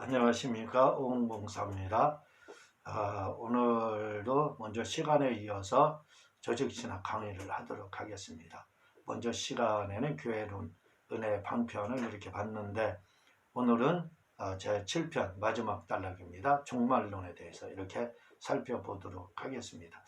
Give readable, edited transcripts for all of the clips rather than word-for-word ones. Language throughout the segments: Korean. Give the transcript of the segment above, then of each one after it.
안녕하십니까, 오은봉사입니다. 오늘도 먼저 시간에 이어서 조직신학 강의를 하도록 하겠습니다. 먼저 시간에는 교회론 은혜 방편을 이렇게 봤는데, 오늘은 제 7편 마지막 단락입니다. 종말론에 대해서 이렇게 살펴보도록 하겠습니다.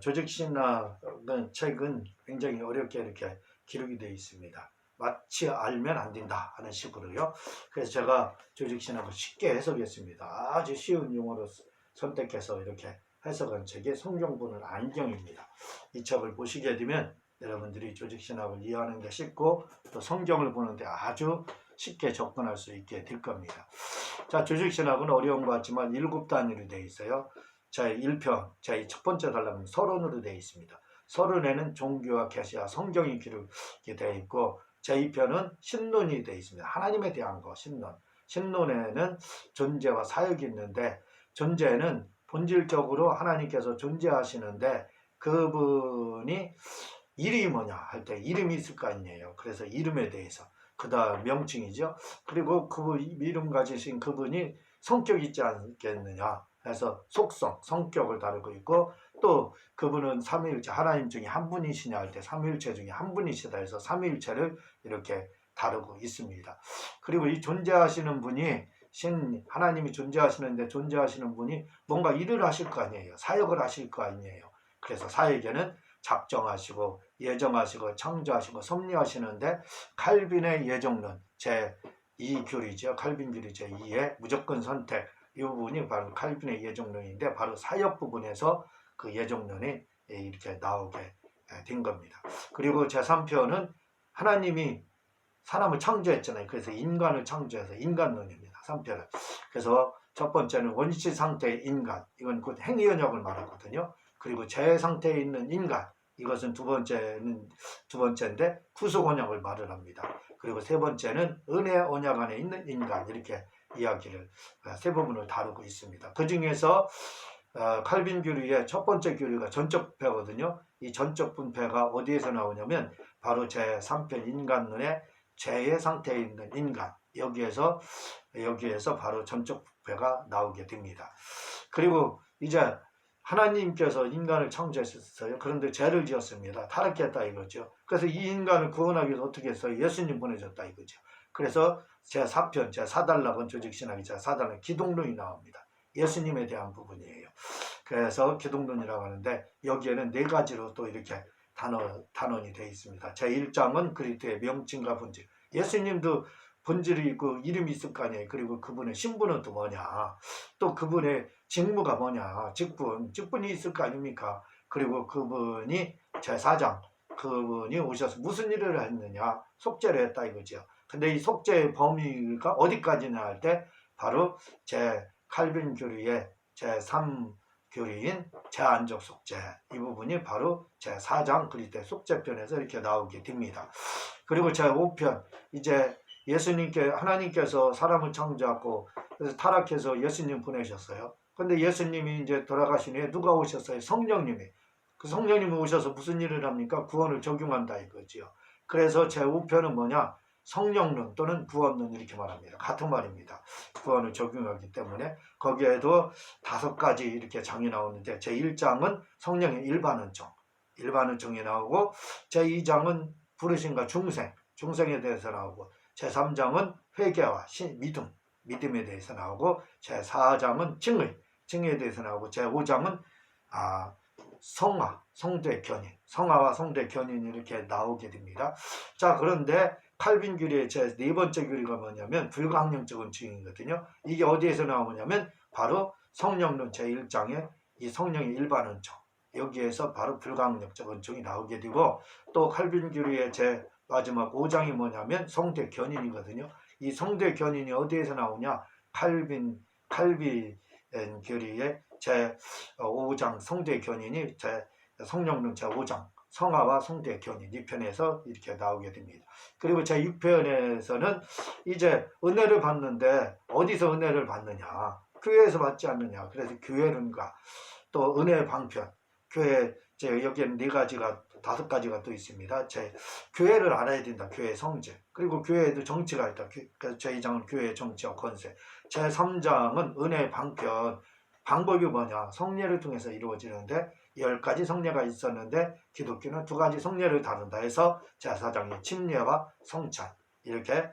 조직신학은 책은 굉장히 어렵게 이렇게 기록이 되어 있습니다. 마치 알면 안 된다 하는 식으로요. 그래서 제가 조직신학을 쉽게 해석했습니다. 아주 쉬운 용어로 선택해서 이렇게 해석한 책이 성경본을 안경입니다. 이 책을 보시게 되면 여러분들이 조직신학을 이해하는 게 쉽고 또 성경을 보는데 아주 쉽게 접근할 수 있게 될 겁니다. 자, 조직신학은 어려운 것 같지만 7단위로 되어 있어요. 제 1편, 제 첫 번째 단락은 서론으로 되어 있습니다. 서론에는 종교와 계시와 성경이 기록이 되어 있고, 제2편은 신론이 되어 있습니다. 하나님에 대한 거, 신론. 신론에는 존재와 사역이 있는데, 존재는 본질적으로 하나님께서 존재하시는데 그분이 이름이 뭐냐 할 때 이름이 있을 거 아니에요. 그래서 이름에 대해서, 그 다음 명칭이죠. 그리고 그 이름 가지신 그분이 성격이 있지 않겠느냐 해서 속성, 성격을 다루고 있고, 또 그분은 삼위일체, 하나님 중에 한 분이시냐 할 때 삼위일체 중에 한 분이시다 해서 삼위일체를 이렇게 다루고 있습니다. 그리고 이 존재하시는 분이 하나님이 존재하시는데 존재하시는 분이 뭔가 일을 하실 거 아니에요. 사역을 하실 거 아니에요. 그래서 사역에는 작정하시고 예정하시고 창조하시고 섭리하시는데, 칼빈의 예정론 제2교리죠. 칼빈 교리 제2의 무조건 선택, 이 부분이 바로 칼빈의 예정론인데, 바로 사역 부분에서 그 예정론이 이렇게 나오게 된 겁니다. 그리고 제3편은 하나님이 사람을 창조했잖아요. 그래서 인간을 창조해서 인간론입니다. 3편은. 그래서 첫 번째는 원시 상태의 인간, 이건 곧 행위언약을 말하거든요. 그리고 제 상태에 있는 인간, 이것은 두 번째인데 구속 언약을 말을 합니다. 그리고 세 번째는 은혜 언약 안에 있는 인간, 이렇게 이야기를 세 부분을 다루고 있습니다. 그 중에서 칼빈 교리의 첫 번째 교리가 전적 분패거든요. 이 전적 분패가 어디에서 나오냐면 바로 제3편 인간론의 죄의 상태에 있는 인간, 여기에서 바로 전적 분패가 나오게 됩니다. 그리고 이제 하나님께서 인간을 창조했어요. 그런데 죄를 지었습니다. 타락했다 이거죠. 그래서 이 인간을 구원하기 위해서 어떻게 했어요? 예수님 보내줬다 이거죠. 그래서 제4편, 제4단락은 조직신학이 제4단락 기독론이 나옵니다. 예수님에 대한 부분이에요. 그래서 기독론이라고 하는데, 여기에는 네 가지로 또 이렇게 단원이 되어 있습니다. 제1장은 그리스도의 명칭과 본질. 예수님도 본질이 있고 이름이 있을 거 아니에요. 그리고 그분의 신분은 또 뭐냐, 또 그분의 직무가 뭐냐, 직분이 있을 거 아닙니까? 그리고 그분이 제4장, 그분이 오셔서 무슨 일을 했느냐, 속죄를 했다 이거죠. 근데 이 속죄의 범위가 어디까지냐 할 때 바로 칼빈 교리의 제3 교리인 제한적 속죄, 이 부분이 바로 제4장 그리스도의 속죄편에서 이렇게 나오게 됩니다. 그리고 제5편, 이제 하나님께서 사람을 창조하고 그래서 타락해서 예수님 보내셨어요. 근데 예수님이 이제 돌아가신 후에 누가 오셨어요? 성령님이. 그 성령님이 오셔서 무슨 일을 합니까? 구원을 적용한다 이거지요. 그래서 제5편은 뭐냐? 성령론 또는 구원론, 이렇게 말합니다. 같은 말입니다. 구원을 적용하기 때문에 거기에도 5가지 이렇게 장이 나오는데, 제1장은 성령의 일반은총이 나오고, 제2장은 부르심과 중생에 대해서 나오고, 제3장은 회개와 믿음에 대해서 나오고, 제4장은 칭의에 대해서 나오고, 제5장은 성대 견인, 성화와 성대 견인이 이렇게 나오게 됩니다. 자, 그런데 칼빈 교리의 제 네 번째 교리가 뭐냐면 불가항력적 은총이거든요. 이게 어디에서 나오냐면 바로 성령론 제1장의 이 성령의 일반 은총, 여기에서 바로 불가항력적 은총이 나오게 되고, 또 칼빈 교리의 제 마지막 5장이 뭐냐면 성대 견인이거든요. 이 성대 견인이 어디에서 나오냐? 칼빈 교리의 제5장 성대 견인이 성령론 제5장 성화와 성대 견인, 이 편에서 이렇게 나오게 됩니다. 그리고 제6편에서는 이제 은혜를 받는데 어디서 은혜를 받느냐? 교회에서 받지 않느냐? 그래서 교회론과 또 은혜의 방편, 교회 여기에는 4가지가 5가지가 또 있습니다. 교회를 알아야 된다. 교회 성질. 그리고 교회에도 정치가 있다. 제2장은 교회의 정치와 권세. 제3장은 은혜의 방편. 방법이 뭐냐? 성례를 통해서 이루어지는데 10가지 성례가 있었는데 기독교는 2가지 성례를 다룬다 해서 제4장이 침례와 성찬. 이렇게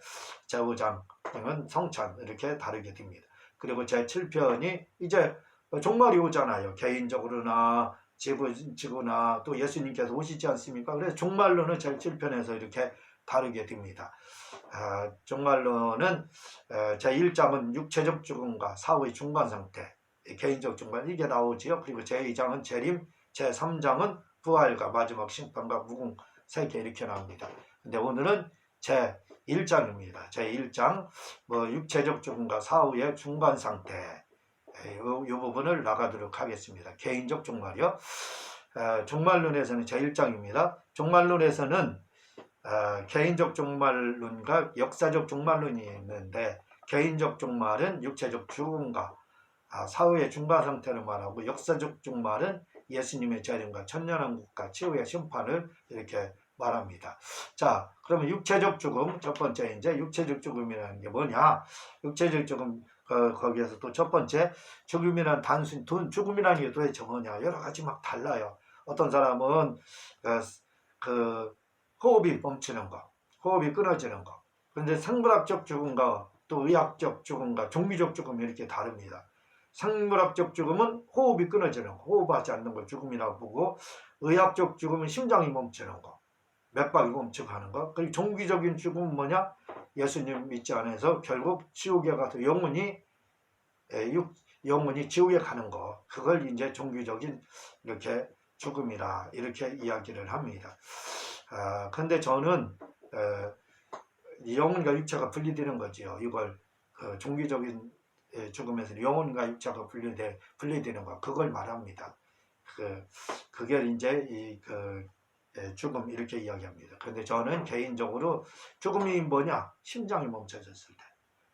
제5장은 성찬 이렇게 다루게 됩니다. 그리고 제7편이 이제 종말이 오잖아요. 개인적으로나 지구나 또 예수님께서 오시지 않습니까? 그래서 종말론은 제7편에서 이렇게 다루게 됩니다. 종말론은 제1장은 육체적 죽음과 사후의 중간 상태, 개인적 종말 이게 나오지요. 그리고 제2장은 재림, 제3장은 부활과 마지막 심판과 무궁 세계 이렇게 나옵니다. 근데 오늘은 제1장입니다. 제1장 육체적 죽음과 사후의 중간 상태 이 부분을 나가도록 하겠습니다. 개인적 종말이요. 종말론에서는 제1장입니다. 종말론에서는 개인적 종말론과 역사적 종말론이 있는데 개인적 종말은 육체적 죽음과 사후의 중간 상태를 말하고 역사적 종말은 예수님의 재림과 천년왕국과 치유의 심판을 이렇게 말합니다. 자, 그러면 육체적 죽음 첫 번째 이제 육체적 죽음이라는 게 뭐냐? 육체적 죽음 거기에서 또 첫 번째 죽음이란 단순 죽음이라는 게 도대체 뭐냐? 여러 가지 막 달라요. 어떤 사람은 호흡이 멈추는 거, 호흡이 끊어지는 거. 그런데 생물학적 죽음과 또 의학적 죽음과 종교적 죽음 이렇게 다릅니다. 생물학적 죽음은 호흡이 끊어지는 거, 호흡하지 않는 걸 죽음이라고 보고 의학적 죽음은 심장이 멈추는 거, 맥박이 멈추고 하는 거. 그리고 종교적인 죽음은 뭐냐? 예수님 믿지 않아서 결국 지옥에 가서 영혼이 지옥에 가는 거. 그걸 이제 종교적인 이렇게 죽음이라 이렇게 이야기를 합니다. 근데 저는 영혼과 육체가 분리되는 거지요. 이걸 종교적인 죽음에서 영혼과 육체가 분리되는 거. 그걸 말합니다. 그게 이제 죽음 이렇게 이야기합니다. 그런데 저는 개인적으로 죽음이 뭐냐? 심장이 멈춰졌을 때.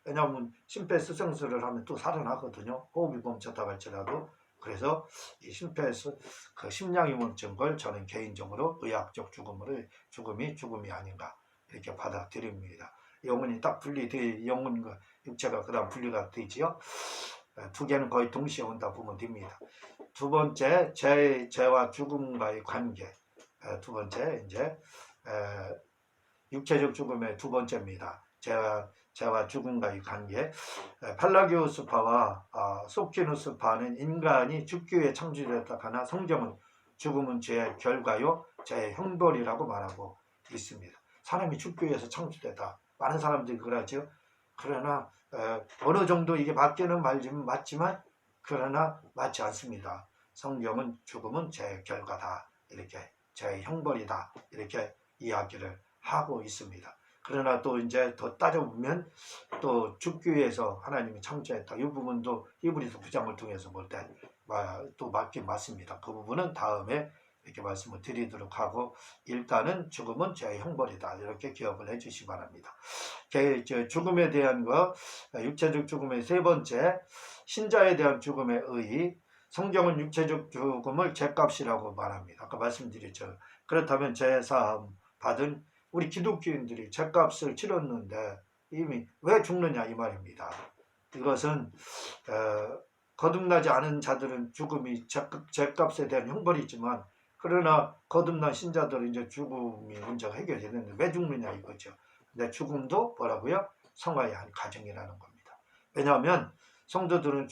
왜냐하면 심폐소생술을 하면 또 살아나거든요. 호흡이 멈췄다 할지라도. 그래서 이 심장이 멈춘 걸 저는 개인적으로 의학적 죽음이 아닌가 이렇게 받아들입니다. 영혼이 딱 영혼과 육체가 그다음 분리가 되지요. 두 개는 거의 동시에 온다 보면 됩니다. 두 번째 죄와 죽음과의 관계. 두 번째 이제 육체적 죽음의 두 번째입니다. 죄와 죽음과의 관계. 팔라기오스파와 소키누스파는 인간이 죽기에 창조되었다 하나 성경은 죽음은 죄의 결과요 죄의 형벌이라고 말하고 있습니다. 사람이 죽기 위해서 창조되다. 많은 사람들이 그러죠. 그러나 어느 정도 이게 맞기는 맞지만 그러나 맞지 않습니다. 성경은 죽음은 죄의 결과다. 이렇게 죄의 형벌이다. 이렇게 이야기를 하고 있습니다. 그러나 또 이제 더 따져보면 또 죽기 위해서 하나님이 창조했다. 이 부분도 히브리서 9장을 통해서 볼 때 또 맞긴 맞습니다. 그 부분은 다음에 이렇게 말씀을 드리도록 하고 일단은 죽음은 죄의 형벌이다. 이렇게 기억을 해주시기 바랍니다. 죽음에 대한 거 육체적 죽음의 세 번째 신자에 대한 죽음의 의의. 성경은 육체적 죽음을 죄값이라고 말합니다. 아까 말씀드렸죠. 그렇다면 죄사함 받은 우리 기독교인들이 죄값을 치렀는데 이미 왜 죽느냐 이 말입니다. 이것은 거듭나지 않은 자들은 죽음이 죄값에 대한 형벌이지만 그러나 거듭난 신자들은 이제 죽음이 문제가 해결이 되는데 왜 죽느냐 이거죠. 근데 죽음도 뭐라고요? 성화의 한 과정이라는 겁니다. 왜냐하면 성도들은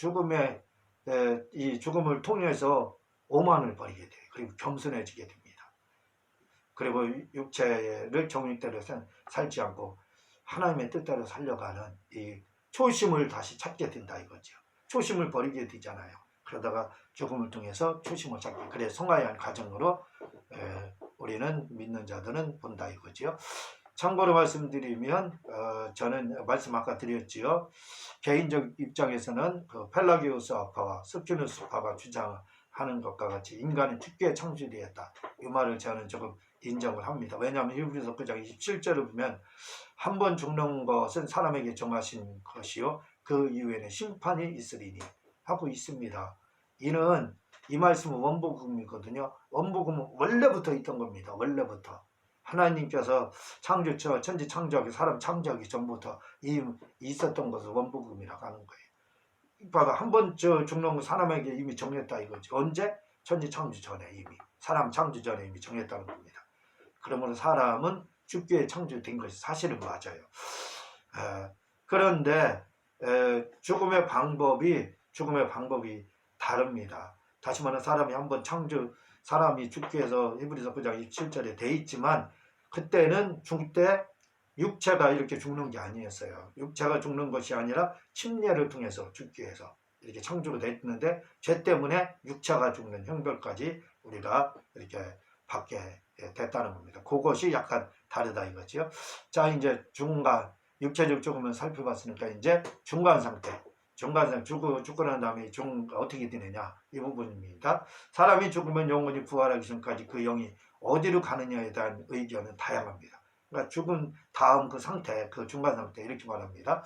이 죽음을 통해서 오만을 버리게 돼요. 그리고 겸손해지게 됩니다. 그리고 육체를 정욕대로 살지 않고 하나님의 뜻대로 살려가는 이 초심을 다시 찾게 된다 이거죠. 초심을 버리게 되잖아요. 그러다가 죽음을 통해서 초심을 찾게. 그래 성화의 한 과정으로 우리는 믿는 자들은 본다 이거죠. 참고로 말씀드리면 저는 말씀 아까 드렸지요. 개인적 입장에서는 펠라기오스파와 스키누스파가 주장하는 것과 같이 인간은 죽기에 창조되었다. 이 말을 저는 조금 인정을 합니다. 왜냐하면 히브리서 9장 27절을 보면 한 번 죽는 것은 사람에게 정하신 것이요 그 이후에는 심판이 있으리니 하고 있습니다. 이는 이 말씀은 원복음이거든요. 원복음은 원래부터 있던 겁니다. 원래부터. 하나님께서 창조, 천지 창조하기, 사람 창조하기 전부터 있었던 것을 원복음이라고 하는 거예요. 봐봐, 한 번 죽는 거 사람에게 이미 정했다 이거지. 언제? 천지 창조 전에 이미. 사람 창조 전에 이미 정했다는 겁니다. 그러므로 사람은 죽기에 창조된 것이 사실은 맞아요. 그런데 죽음의 방법이 다릅니다. 다시 말하면 사람이 죽기 위해서 히브리서 9장 27절에 돼 있지만 그때는 죽을 때 육체가 이렇게 죽는 게 아니었어요. 육체가 죽는 것이 아니라 침례를 통해서 죽기 위해서 이렇게 창조가 됐는데 죄 때문에 육체가 죽는 형벌까지 우리가 이렇게 받게 됐다는 겁니다. 그것이 약간 다르다 이거죠. 자, 이제 중간 육체적 죽음을 살펴봤으니까 이제 중간 상태 죽고 난 다음에 어떻게 되느냐 이 부분입니다. 사람이 죽으면 영혼이 부활하기 전까지 그 영이 어디로 가느냐에 대한 의견은 다양합니다. 그러니까 죽은 다음 그 상태, 그 중간 상태 이렇게 말합니다.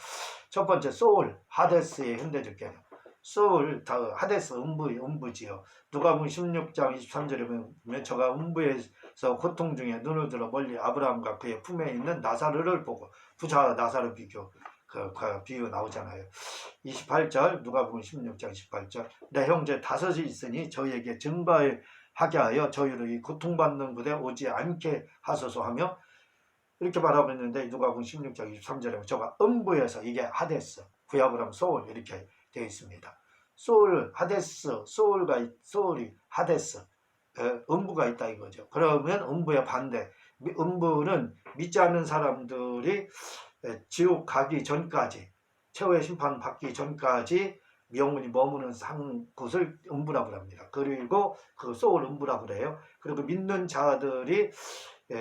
첫 번째 소울, 하데스의 현대적 개념. 소울, 하데스, 음부지요. 누가복음 16장 23절에 보면 저가 음부에서 고통 중에 눈을 들어 멀리 아브라함과 그의 품에 있는 나사로를 보고 부자와 나사로 비유 나오잖아요. 28절 누가복음 16장 28절 내 형제 다섯이 있으니 저희에게 증거하게 하여 저희로 이 고통받는 곳에 오지 않게 하소서 하며 이렇게 말하고 있는데 누가복음 16장 23절에 저가 음부에서 이게 하데스 구약으로 하면 소울 이렇게 되어 있습니다. 소울, 하데스, 소울이 하데스 음부가 있다 이거죠. 그러면 음부의 반대 음부는 믿지 않는 사람들이 지옥 가기 전까지 최후의 심판 받기 전까지 영혼이 머무는 곳을 음부라고 합니다. 그리고 그 소울 음부라고 그래요. 그리고 믿는 자들이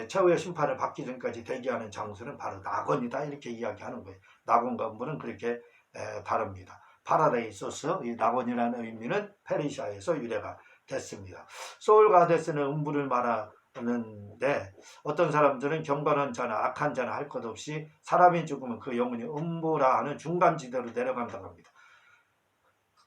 최후의 심판을 받기 전까지 대기하는 장소는 바로 낙원이다 이렇게 이야기하는 거예요. 낙원과 음부는 그렇게 다릅니다. 파라다이소스 이 낙원이라는 의미는 페르시아에서 유래가 됐습니다. 소울과 하데스는 음부를 말하는데 어떤 사람들은 경건한 자나 악한 자나 할 것 없이 사람이 죽으면 그 영혼이 음부라 하는 중간지대로 내려간다고 합니다.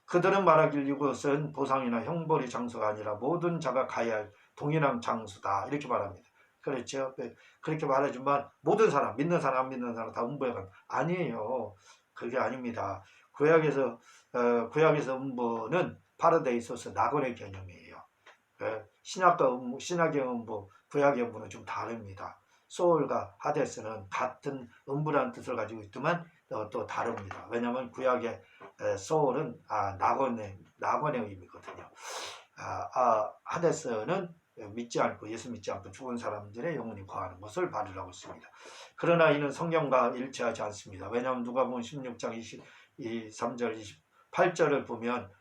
그들은 말하길 이곳은 보상이나 형벌의 장소가 아니라 모든 자가 가야 할 동일한 장소다 이렇게 말합니다. 그렇죠? 그렇게 말하지만 모든 사람, 믿는 사람, 안 믿는 사람 다 음부에 간다. 아니에요. 그게 아닙니다. 구약에서 음부는 파라다이소스 낙원의 개념이에요. 신약의 음부, 구약의 음부는 좀 다릅니다. 소울과 하데스는 같은 음부라는 뜻을 가지고 있지만 또 다릅니다. 왜냐하면 구약의 소울은 낙원의 의미거든요. 하데스는 예수 믿지 않고 죽은 사람들의 영혼이 거하는 것을 말하고 있습니다. 그러나 이는 성경과 일치하지 않습니다. 왜냐하면 누가복음 16장 23절 28절을 보면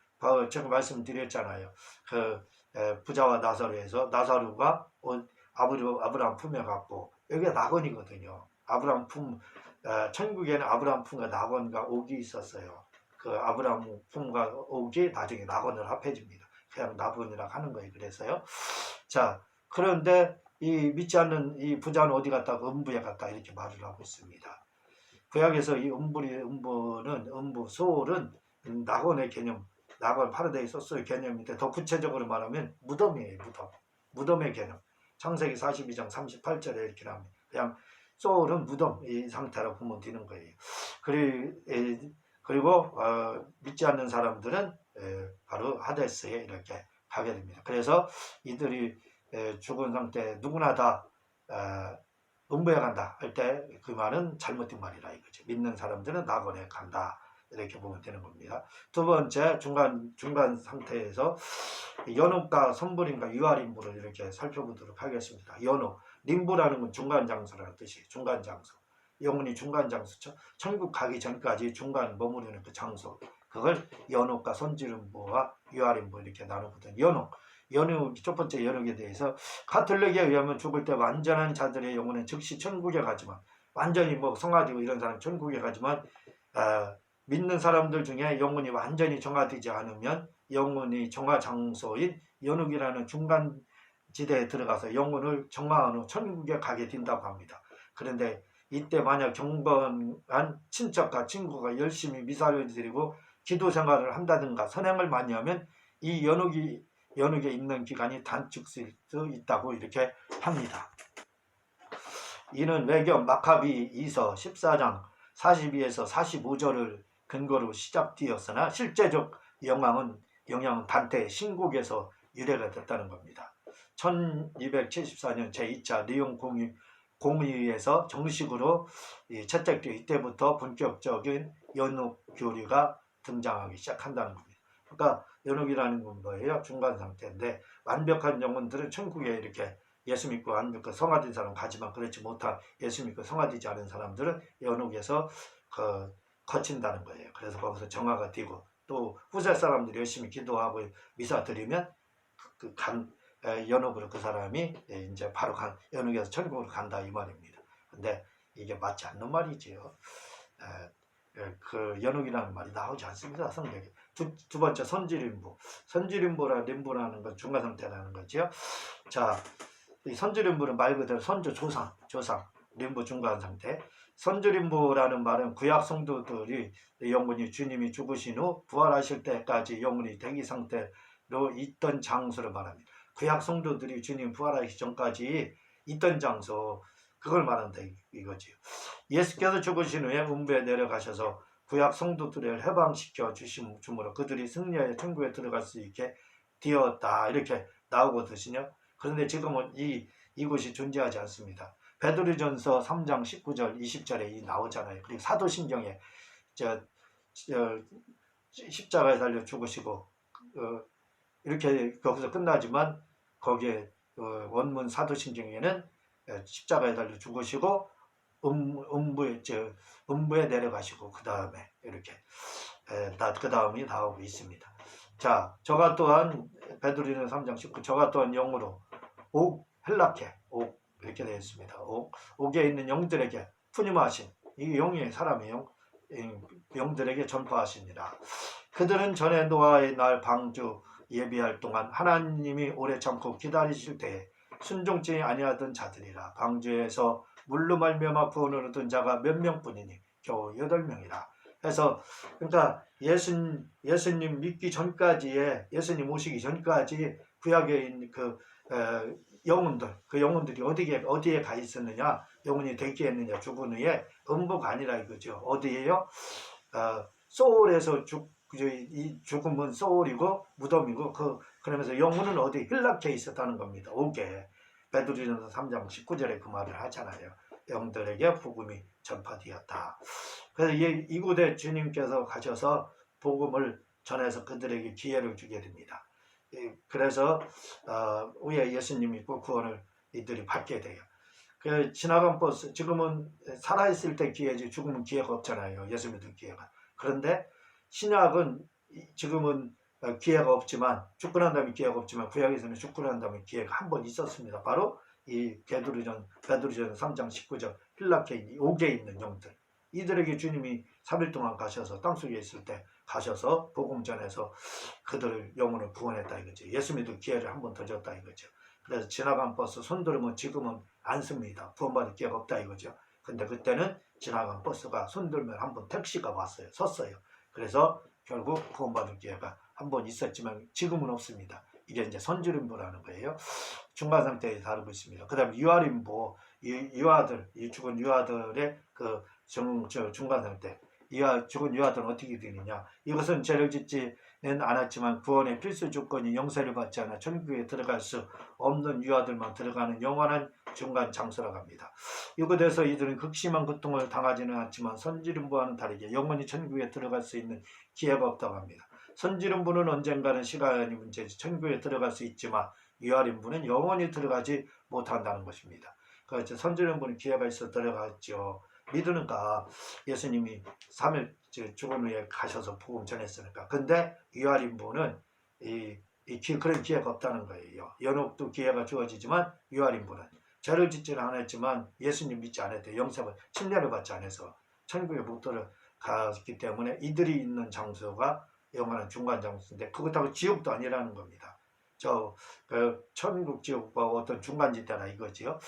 제가 말씀드렸잖아요. 그 부자와 나사로에서 나사로가 아브라함 품에 갔고 여기가 낙원이거든요. 아브라함 품 천국에는 아브라함 품과 낙원과 옥이 있었어요. 그 아브라함 품과 옥이 나중에 낙원을 합해집니다. 그냥 낙원이라고 하는 거예요. 그래서요. 자, 그런데 이 믿지 않는 이 부자는 어디 갔다? 음부에 갔다 이렇게 말을 하고 있습니다. 구약에서 이 음부 소울은 낙원의 개념, 낙원 파라다이소스의 개념인데 더 구체적으로 말하면 무덤이에요. 무덤의 개념. 창세기 42장 38절에 이렇게 나옵니다. 그냥 소울은 무덤 이 상태라고 보면 되는 거예요. 그리고 믿지 않는 사람들은 바로 하데스에 이렇게 가게 됩니다. 그래서 이들이 죽은 상태 누구나 다 음부에 간다 할 때 그 말은 잘못된 말이라 이거죠. 믿는 사람들은 낙원에 간다 이렇게 보면 되는 겁니다. 두 번째 중간 상태에서 연옥과 선불인과 유아림부를 이렇게 살펴보도록 하겠습니다. 연옥, 림부라는 건 중간 장소라는 뜻이에요. 중간 장소. 영혼이 중간 장소죠. 천국 가기 전까지 중간 머무르는 그 장소. 그걸 연옥과 선지림부와 유아림부 이렇게 나누거든요. 연옥, 첫 번째 연옥에 대해서 가톨릭에 의하면 죽을 때 완전한 자들의 영혼은 즉시 천국에 가지만 완전히 성화되고 이런 사람 천국에 가지만 믿는 사람들 중에 영혼이 완전히 정화되지 않으면 영혼이 정화 장소인 연옥이라는 중간 지대에 들어가서 영혼을 정화한 후 천국에 가게 된다고 합니다. 그런데 이때 만약 경건한 친척과 친구가 열심히 미사를 드리고 기도 생활을 한다든가 선행을 많이 하면 이 연옥이 연옥에 있는 기간이 단축될 수 있다고 이렇게 합니다. 이는 외경 마카비 2서 14장 42에서 45절을 근거로 시작되었으나 실제적 영향은 단테의 신곡에서 유래가 됐다는 겁니다. 1274년 제2차 리옹 공의에서 정식으로 채택되어 이때부터 본격적인 연옥 교리가 등장하기 시작한다는 겁니다. 그러니까 연옥이라는 건 뭐예요? 중간 상태인데 완벽한 영혼들은 천국에 이렇게 예수 믿고 완벽한 성화된 사람 가지만 그렇지 못한 예수 믿고 성화되지 않은 사람들은 연옥에서 거친다는 거예요. 그래서 거기서 정화가 되고 또 후세 사람들이 열심히 기도하고 미사 드리면 연옥으로 그 사람이 이제 바로 연옥에서 천국으로 간다 이 말입니다. 근데 이게 맞지 않는 말이지요. 그 연옥이라는 말이 나오지 않습니다. 성경에. 두 번째 선지림부라 림부라는 건 중간 상태라는 거죠. 자, 이 선지림부는 말 그대로 선조 조상 림부 중간 상태. 선지림부라는 말은 구약 성도들이 영혼이 주님이 죽으신 후 부활하실 때까지 영혼이 대기 상태로 있던 장소를 말합니다. 구약 성도들이 주님 부활하기 전까지 있던 장소, 그걸 말한다 이거지요. 예수께서 죽으신 후에 음부에 내려가셔서 구약 성도들을 해방시켜 주심으로 그들이 승리하여 천국에 들어갈 수 있게 되었다 이렇게 나오거든요. 그런데 지금은 이곳이 존재하지 않습니다. 베드로전서 3장 19절 20절에 나오잖아요. 그리고 사도신경에 십자가에 달려 죽으시고 이렇게 거기서 끝나지만 거기에 원문 사도신경에는 십자가에 달려 죽으시고 음부에 내려가시고 그 다음에 이렇게 그 다음이 나오고 있습니다. 자, 저가 또한 베드로전서 3장 19 저가 또한 영으로 헬라케 이렇게 되어 있습니다. 옥에 있는 영들에게 푸념하신 이 영이 사람의 영들에게 전파하시니라. 그들은 전에 노아의 날 방주 예비할 동안 하나님이 오래 참고 기다리실 때에 순종치 아니하던 자들이라. 방주에서 물로 말미암아 구원을 얻은 자가 몇 명뿐이니 겨우 8명이라. 그래서 그러니까 예수님 믿기 전까지의 예수님 오시기 전까지 구약에 있는 그 영혼들이 어디에 가 있었느냐? 영혼이 대기했느냐? 죽은 후에 음부가 아니라 이거죠. 어디에요? 소울에서 이 죽음은 소울이고 무덤이고 그러면서 영혼은 어디 힐락해 있었다는 겁니다. 옥에. 베드로전서 3장 19절에 그 말을 하잖아요. 영들에게 복음이 전파되었다. 그래서 이곳에 주님께서 가셔서 복음을 전해서 그들에게 기회를 주게 됩니다. 그래서 후에 예수님 믿고 구원을 이들이 받게 돼요. 그 지나간 버스 지금은 살아있을 때 기회지 죽으면 기회가 없잖아요. 예수 믿을 기회가. 그런데 신약은 지금은 기회가 없지만 죽고 난 다음에 기회가 없지만 구약에서는 죽고 난 다음에 기회가 한 번 있었습니다. 바로 이 베드로전 3장 19절 힐라케인 옥에 있는 영들 이들에게 주님이 3일 동안 가셔서 땅속에 있을 때 가셔서 복음 전해서 그들을 영혼을 구원했다 이거죠. 예수 믿을 기회를 한 번 더 줬다 이거죠. 그래서 지나간 버스 손들면 지금은 안 씁니다. 구원받을 기회가 없다 이거죠. 근데 그때는 지나간 버스가 손들면 한 번 택시가 왔어요. 섰어요. 그래서 결국 구원받을 기회가 한 번 있었지만 지금은 없습니다. 이게 이제 선지림부라는 거예요. 중간 상태에 다루고 있습니다. 그 다음에 유아림부, 유아들, 이 죽은 유아들의 그 중간 상태. 죽은 유아들은 어떻게 되느냐? 이것은 죄를 짓지는 않았지만 구원의 필수 조건이 영세를 받지 않아 천국에 들어갈 수 없는 유아들만 들어가는 영원한 중간 장소라고 합니다. 이곳에서 이들은 극심한 고통을 당하지는 않지만 선지림부와는 다르게 영원히 천국에 들어갈 수 있는 기회가 없다고 합니다. 선지림부는 언젠가는 시간이 문제지 천국에 들어갈 수 있지만 유아림부는 영원히 들어가지 못한다는 것입니다. 그래서 선지림부는 기회가 있어 들어갔죠. 믿으니까 예수님이 3일 죽은 후에 가셔서 복음 전했으니까. 근데 유아림부는 그런 기회가 없다는 거예요. 연옥도 기회가 주어지지만 유아림부는 죄를 짓지는 않았지만 예수님 믿지 않았대. 영생을 침례를 받지 않아서 천국에 못 들어갔기 때문에 이들이 있는 장소가 영원한 중간 장소인데 그렇다고 지옥도 아니라는 겁니다. 천국 지옥과 어떤 중간지대라 이거지요.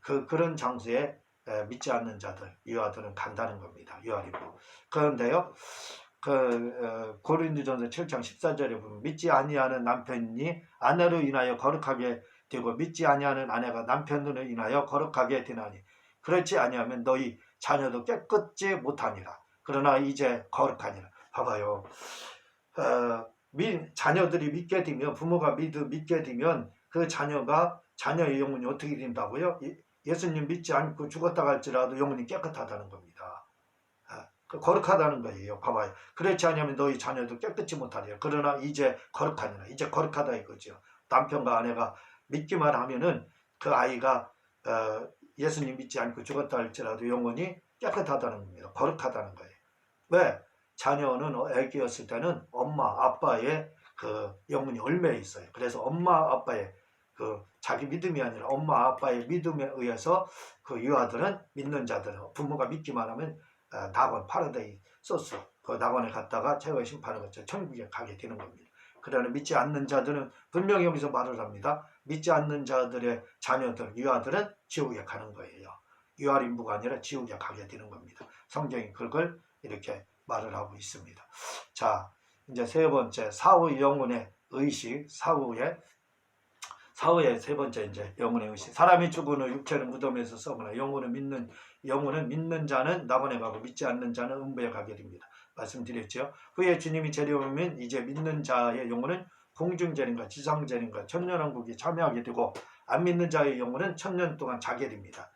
그런 장소에 믿지 않는 자들, 유아들은 간다는 겁니다. 유아림부. 그런데요, 고린도전서 7장 14절에 보면 믿지 아니하는 남편이 아내로 인하여 거룩하게 되고 믿지 아니하는 아내가 남편으로 인하여 거룩하게 되나니 그렇지 아니하면 너희 자녀도 깨끗지 못하니라. 그러나 이제 거룩하니라. 봐봐요. 자녀들이 믿게 되면 부모가 믿게 되면 그 자녀의 영혼이 어떻게 된다고요? 예수님 믿지 않고 죽었다 갈지라도 영혼이 깨끗하다는 겁니다. 거룩하다는 거예요. 봐봐요. 그렇지 않으면 너희 자녀도 깨끗이 못하리라. 그러나 이제 거룩하니라. 이제 거룩하다 이거죠. 남편과 아내가 믿기만 하면은 그 아이가 예수님 믿지 않고 죽었다 할지라도 영혼이 깨끗하다는 겁니다. 거룩하다는 거예요. 왜? 자녀는 애기였을 때는 엄마 아빠의 그 영혼이 얽매여 있어요. 그래서 엄마 아빠의 그 자기 믿음이 아니라 엄마 아빠의 믿음에 의해서 그 유아들은 믿는 자들은 부모가 믿기만 하면 낙원 파라다이소스 그 낙원에 갔다가 최후의 심판을 거쳐 천국에 가게 되는 겁니다. 그러나 믿지 않는 자들은 분명히 여기서 말을 합니다. 믿지 않는 자들의 자녀들, 유아들은 지옥에 가는 거예요. 유아림부가 아니라 지옥에 가게 되는 겁니다. 성경이 그걸 이렇게 말을 하고 있습니다. 자, 이제 세 번째 사후의 영혼의 의식, 사후의 세 번째 이제 영혼의 의식. 사람이 죽은 후 육체는 무덤에서 썩으나 영혼은 믿는 자는 낙원에 가고 믿지 않는 자는 음부에 가게 됩니다. 말씀드렸죠. 후에 주님이 재림하면 이제 믿는 자의 영혼은 공중재림과 지상재림과 천년왕국에 참여하게 되고 안 믿는 자의 영혼은 천년 동안 자게 됩니다.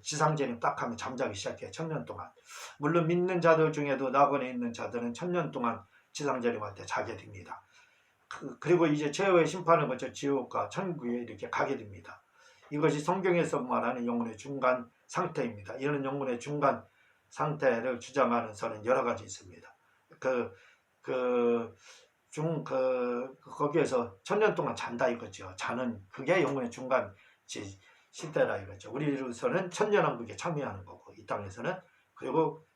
지상재림 딱 하면 잠자기 시작해요. 천년 동안. 물론 믿는 자들 중에도 낙원에 있는 자들은 천년 동안 지상재림할 때 자게 됩니다. 그리고 이제 최후의 심판을 거쳐 지옥과 천국에 이렇게 가게 됩니다. 이것이 성경에서 말하는 영혼의 중간 상태입니다. 이런 영혼의 중간 상태를 주장하는 설은 여러 가지 있습니다. 거기에서 천년 동안 잔다 이거죠. 자는 그게 영혼의 중간 시대라 이거죠. 우리로서는 천년왕국에 참여하는 거고 이 땅에서는. 그리고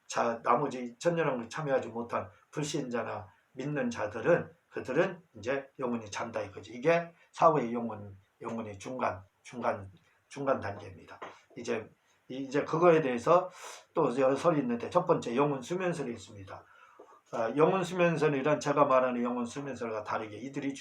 나머지 천년왕국에 참여하지 못한 불신자나 믿는 자들은 그들은 이제 영혼이 잔다 이거죠. 이게 사후의 영혼의 중간 단계입니다. 이제 그거에 대해서 또 여러 설이 있는데 첫 번째 영혼 수면설이 있습니다. 영혼 수면설이란 제가 말하는 영혼 수면설과 다르게 이들이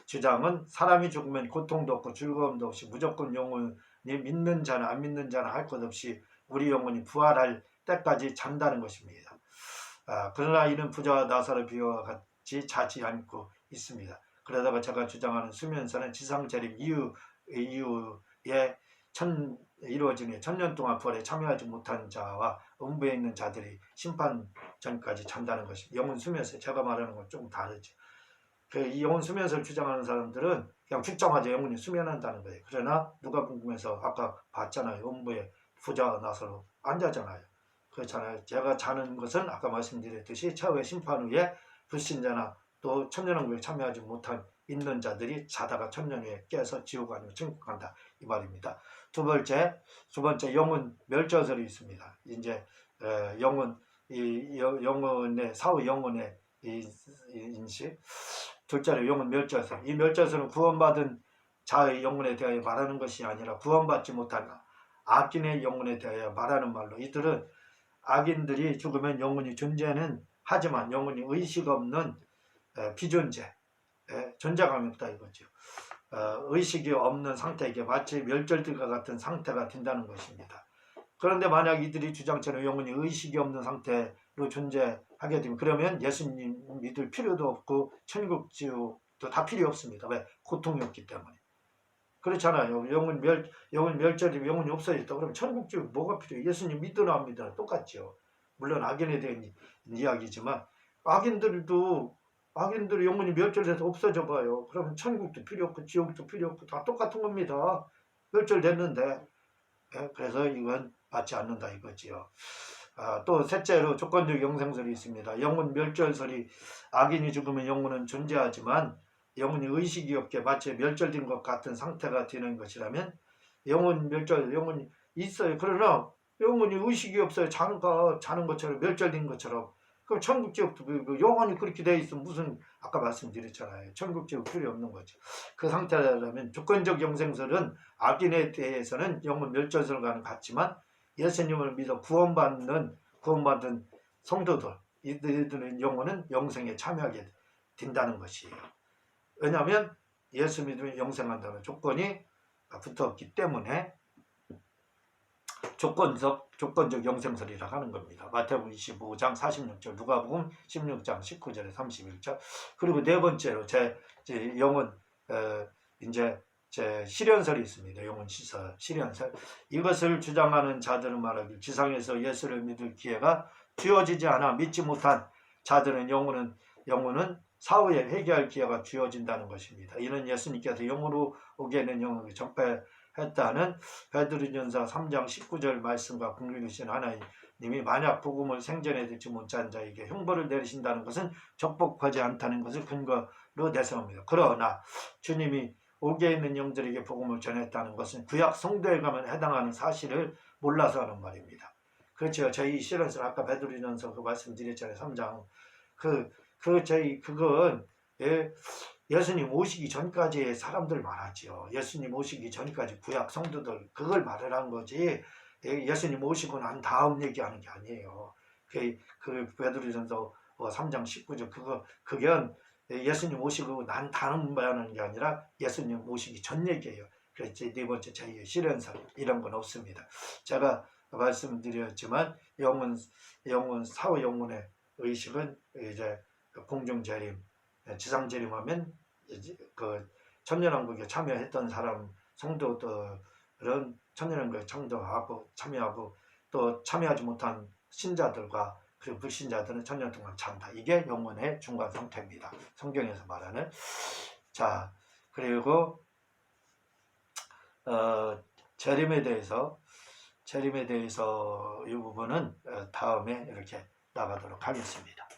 주장은 사람이 죽으면 고통도 없고 즐거움도 없이 무조건 영혼이 믿는 자나 안 믿는 자나 할 것 없이 우리 영혼이 부활할 때까지 잔다는 것입니다. 그러나 이는 부자와 나사로 비유와 같이 자지 않고 있습니다. 그러다가 제가 주장하는 수면설은 지상재림 이후에 이루어지는 천년 동안 부활에 참여하지 못한 자와 음부에 있는 자들이 심판 전까지 잔다는 것입니다. 영혼 수면설, 제가 말하는 건 조금 다르죠. 이 영혼 수면설을 주장하는 사람들은 그냥 죽자마자 영혼이 수면한다는 거예요. 그러나 누가 궁금해서 아까 봤잖아요. 음부에 부자와 나사로 안 자잖아요. 그렇잖아요. 제가 자는 것은 아까 말씀드렸듯이 최후의 심판 후에 불신자나 또 천년왕국에 참여하지 못한 있는 자들이 자다가 천년 후에 깨서 지옥 아니면 천국 간다 이 말입니다. 두 번째 영혼 멸절설이 있습니다. 이제 영혼의 사후 영혼의 인식. 둘째로 영혼 멸절설. 이 멸절설은 구원받은 자의 영혼에 대하여 말하는 것이 아니라 구원받지 못한 악인의 영혼에 대하여 말하는 말로 이들은 악인들이 죽으면 영혼이 존재는 하지만 영혼이 의식 없는 비존재, 존재감이 없다 이거죠. 의식이 없는 상태에게 마치 멸절들과 같은 상태가 된다는 것입니다. 그런데 만약 이들이 주장처럼 영혼이 의식이 없는 상태로 존재하게 되면 그러면 예수님 믿을 필요도 없고 천국 지옥도 다 필요 없습니다. 왜? 고통이 없기 때문에. 그렇잖아요. 영혼 멸절이면 영혼이 없어졌다. 그러면 천국 지옥 뭐가 필요해요? 예수님 믿으나 안 믿으나 똑같죠. 물론 악인에 대한 이야기지만 악인들이 영혼이 멸절돼서 없어져 봐요. 그러면 천국도 필요 없고 지옥도 필요 없고 다 똑같은 겁니다. 멸절됐는데. 그래서 이건 맞지 않는다 이거지요. 또 셋째로 조건적 영생설이 있습니다. 영혼 멸절설이 악인이 죽으면 영혼은 존재하지만 영혼이 의식이 없게 마치 멸절된 것 같은 상태가 되는 것이라면 영혼이 있어요. 그러나 영혼이 의식이 없어요. 자는 것처럼 멸절된 것처럼. 그럼 천국 지옥도 영혼이 그렇게 돼 있으면 무슨 아까 말씀드렸잖아요. 천국 지옥 필요 없는 거죠. 그 상태라면 조건적 영생설은 악인에 대해서는 영혼 멸절설과는 같지만 예수님을 믿어 구원받은 성도들 이들의 영혼은 영생에 참여하게 된다는 것이에요. 왜냐하면 예수 믿으면 영생한다는 조건이 붙었기 때문에 조건적 영생설이라고 하는 겁니다. 마태복음 25장 46절, 누가복음 16장 19절에 31절. 그리고 네 번째로 제 영혼 이제 제 실현설이 있습니다. 영혼 시설, 실현설. 이것을 주장하는 자들은 말하길 지상에서 예수를 믿을 기회가 주어지지 않아 믿지 못한 자들은 영혼은 사후에 회개할 기회가 주어진다는 것입니다. 이는 예수님께서 영으로 오게 된 영혼을 전폐했다는 베드로전서 3장 19절 말씀과 궁극이신 하나님이 만약 복음을 생전에 듣지 못한 자에게 형벌을 내리신다는 것은 적법하지 않다는 것을 근거로 내세웁니다. 그러나 주님이 오게 있는 영들에게 복음을 전했다는 것은 구약 성도에 가면 해당하는 사실을 몰라서 하는 말입니다. 그렇죠. 저희 실현설 아까 베드로전서 그 말씀드렸잖아요. 3장 그건 예수님 오시기 전까지의 사람들 말하지요. 예수님 오시기 전까지 구약 성도들 그걸 말하는 거지. 예수님 오시고 난 다음 얘기하는 게 아니에요. 그 베드로전서 3장 19절 그게 예수님 오시고 난 다음 말하는 게 아니라 예수님 오시기 전 얘기예요. 그래서 네 번째 저희의 실현설 이런 건 없습니다. 제가 말씀드렸지만 사후 영혼의 의식은 이제 공중재림, 지상재림하면 그 천년왕국에 참여했던 사람 성도들은 천년왕국에 참여하고 또 참여하지 못한 신자들과 그 불신자들은 천년 동안 잔다. 이게 영혼의 중간 상태입니다. 성경에서 말하는. 자, 그리고 재림에 대해서 이 부분은 다음에 이렇게 나가도록 하겠습니다.